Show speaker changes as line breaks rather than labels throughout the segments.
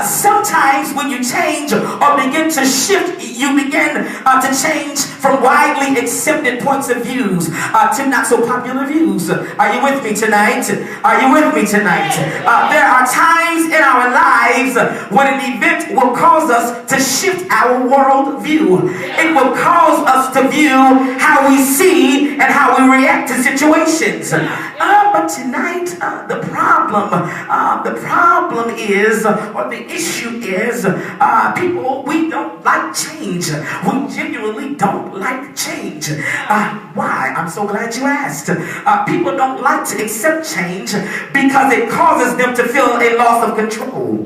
Sometimes when you change or begin to shift, you begin to change from widely accepted points of views to not so popular views. Are you with me tonight? Are you with me tonight? There are times in our lives when an event will cause us to shift our world view. It will cause us to view how we see and how we react to situations. But tonight, the problem is, or the issue is, people, we don't like change. We genuinely don't like change. Why? I'm so glad you asked. People don't like to accept change because it causes them to feel a loss of control.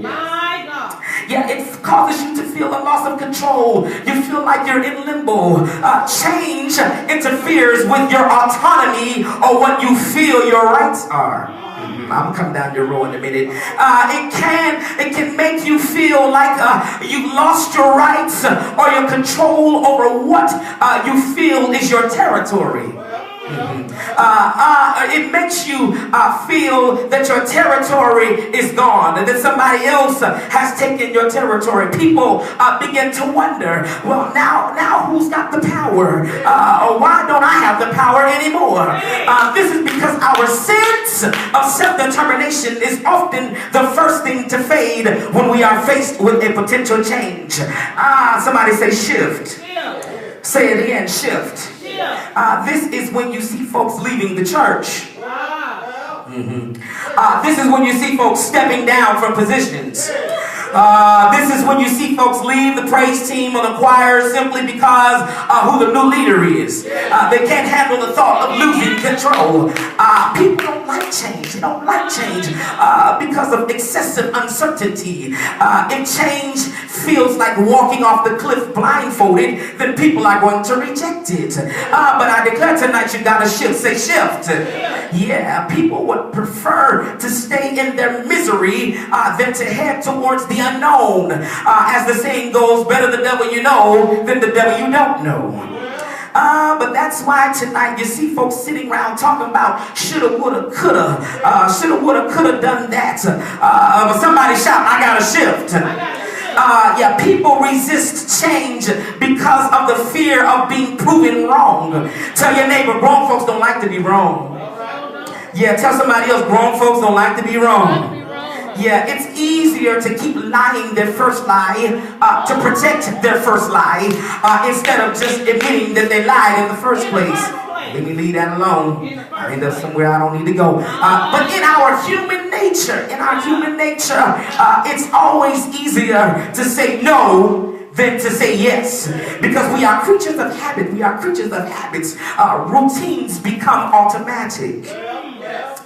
Yeah, it causes you to feel a loss of control. You feel like you're in limbo. Change interferes with your autonomy or what you feel your rights are. I'm coming down your road in a minute. It can make you feel like you lost your rights or your control over what you feel is your territory. It makes you feel that your territory is gone and that somebody else has taken your territory. People begin to wonder, well, now who's got the power? Or why don't I have the power anymore? This is because our sense of self-determination is often the first thing to fade when we are faced with a potential change. Somebody say shift. Say it again, shift. This is when you see folks leaving the church. This is when you see folks stepping down from positions. This is when you see folks leave the praise team or the choir simply because who the new leader is. They can't handle the thought of losing control. People don't like change. They don't like change because of excessive uncertainty. If change feels like walking off the cliff blindfolded, then people are going to reject it. But I declare tonight you gotta shift. Say shift. Yeah, people would prefer to stay in their misery than to head towards the unknown. As the saying goes, better the devil you know than the devil you don't know. But that's why tonight you see folks sitting around talking about shoulda, woulda, coulda, coulda done that. But somebody shout, I gotta shift. Yeah, people resist change because of the fear of being proven wrong. Tell your neighbor, grown folks don't like to be wrong. Yeah, tell somebody else, grown folks don't like to be wrong. Yeah, it's easier to keep lying their first lie to protect their first lie instead of just admitting that they lied in the first place. Let me leave that alone. I end up somewhere I don't need to go. But in our human nature, it's always easier to say no than to say yes, because we are creatures of habit. We are creatures of habits. Routines become automatic.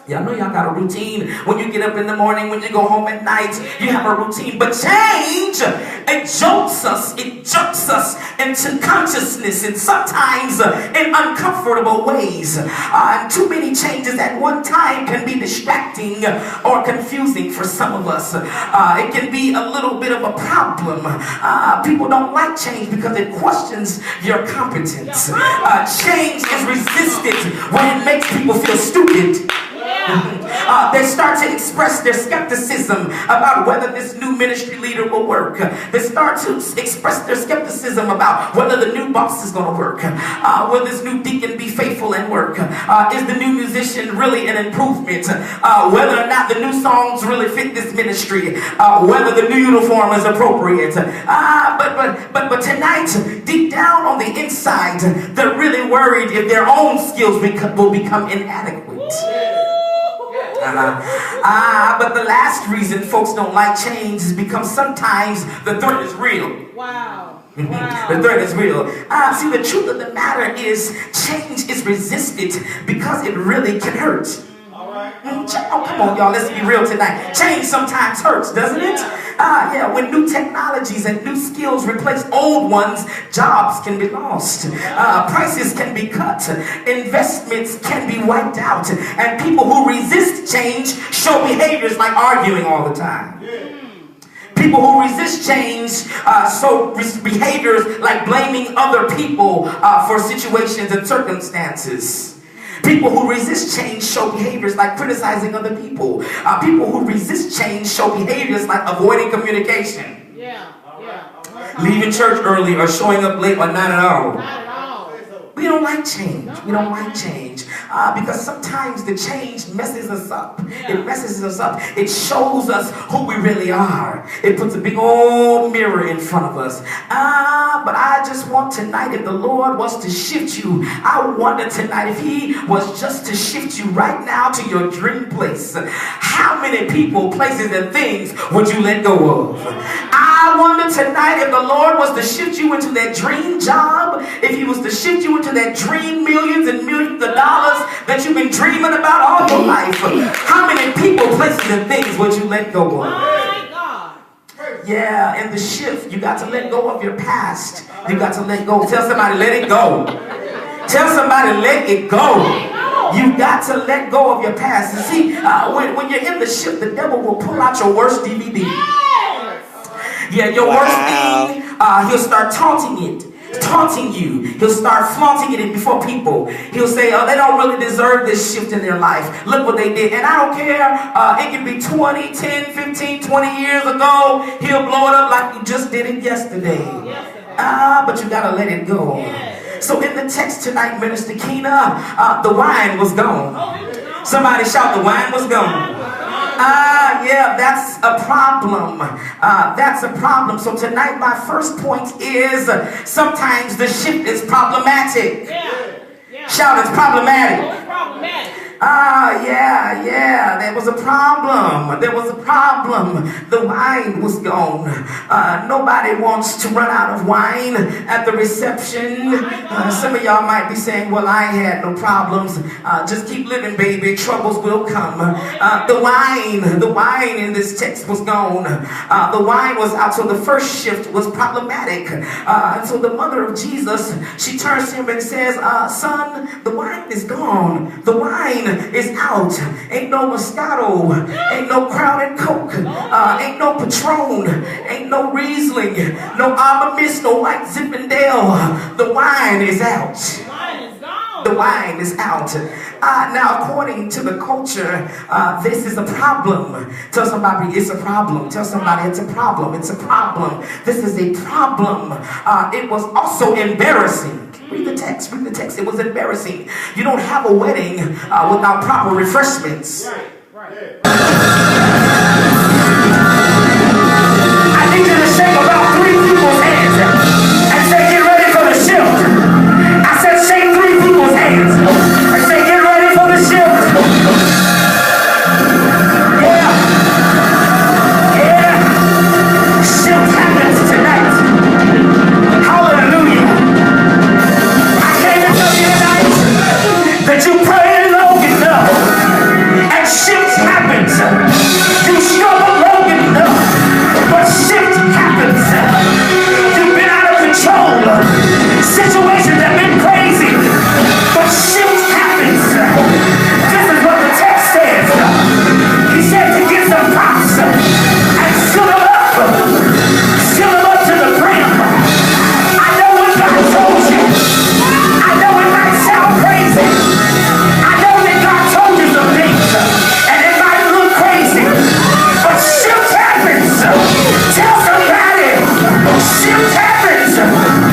Y'all know y'all got a routine. When you get up in the morning, when you go home at night, you have a routine. But change, it jolts us into consciousness, and sometimes in uncomfortable ways. And too many changes at one time can be distracting or confusing for some of us. It can be a little bit of a problem. People don't like change because it questions your competence. Change is resisted when it makes people feel stupid. They start to express their skepticism about whether this new ministry leader will work. They start to express their skepticism about whether the new boss is going to work. Will this new deacon be faithful and work? Is the new musician really an improvement? Whether or not the new songs really fit this ministry. Whether the new uniform is appropriate. But tonight, deep down on the inside, they're really worried if their own skills will become inadequate. But the last reason folks don't like change is because sometimes the threat is real. Wow. The threat is real. See, the truth of the matter is change is resisted because it really can hurt. Oh, come on, y'all. Let's be real tonight. Change sometimes hurts, doesn't it? Yeah, when new technologies and new skills replace old ones, jobs can be lost. Prices can be cut. Investments can be wiped out. And people who resist change show behaviors like arguing all the time. People who resist change show behaviors like blaming other people for situations and circumstances. People who resist change show behaviors like criticizing other people. People who resist change show behaviors like avoiding communication. Leaving church early or showing up late or not at all. We don't like change. We don't like change because sometimes the change messes us up. It messes us up. It shows us who we really are. It puts a big old mirror in front of us. But I just want tonight, if the Lord was to shift you, I wonder tonight if He was just to shift you right now to your dream place, how many people, places, and things would you let go of? I wonder tonight if the Lord was to shift you into that dream job, if He was to shift you into that dream millions and millions of dollars that you've been dreaming about all your life, how many people, places, and things would you let go of? Yeah, in the shift, you got to let go of your past. You got to let go. Tell somebody, let it go. Tell somebody, let it go. You got to let go of your past. You see, when you're in the shift, the devil will pull out your worst DVD. Yeah, your worst thing, he'll start taunting you. He'll start flaunting it before people. He'll say, oh, they don't really deserve this shift in their life. Look what they did. And I don't care. It can be 20, 10, 15, 20 years ago. He'll blow it up like you just did it yesterday. But you got to let it go. So in the text tonight, Minister Keena, the wine was gone. Somebody shout, the wine was gone. Yeah, that's a problem. That's a problem. So tonight my first point is sometimes the shift is problematic. Shout, it's problematic. Yeah, there was a problem. There was a problem. The wine was gone. Nobody wants to run out of wine at the reception. Some of y'all might be saying, well, I had no problems. Just keep living, baby. Troubles will come. The wine in this text was gone. The wine was out. So the first shift was problematic. And so the mother of Jesus, she turns to him and says, son, the wine is gone. The wine is out. Ain't no Moscato, ain't no Crown and Coke, ain't no Patron, ain't no Riesling, no Arbor Mist, no White Zinfandel. The wine is out. The wine is out. Now, according to the culture, this is a problem. Tell somebody it's a problem. Tell somebody it's a problem. It's a problem. This is a problem. It was also embarrassing. Read the text. Read the text. It was embarrassing. You don't have a wedding without proper refreshments. I need you to shake about 3 people's hands and say, get ready for the shift. I said, shake 3 people's hands and say, get ready for the shift. Yeah. Shift happens tonight. Hallelujah. That you pray long enough and shift happens. You struggle long enough, but shift happens. You've been out of control. Situations have been crazy, but shift happens. This is what the text says. He said to get some pots and fill them up. Fill them up to the brim. I know what God told you. I know it might sound crazy. I know that God told you some things, and it might look crazy, but shift happens. Tell somebody, shift happens.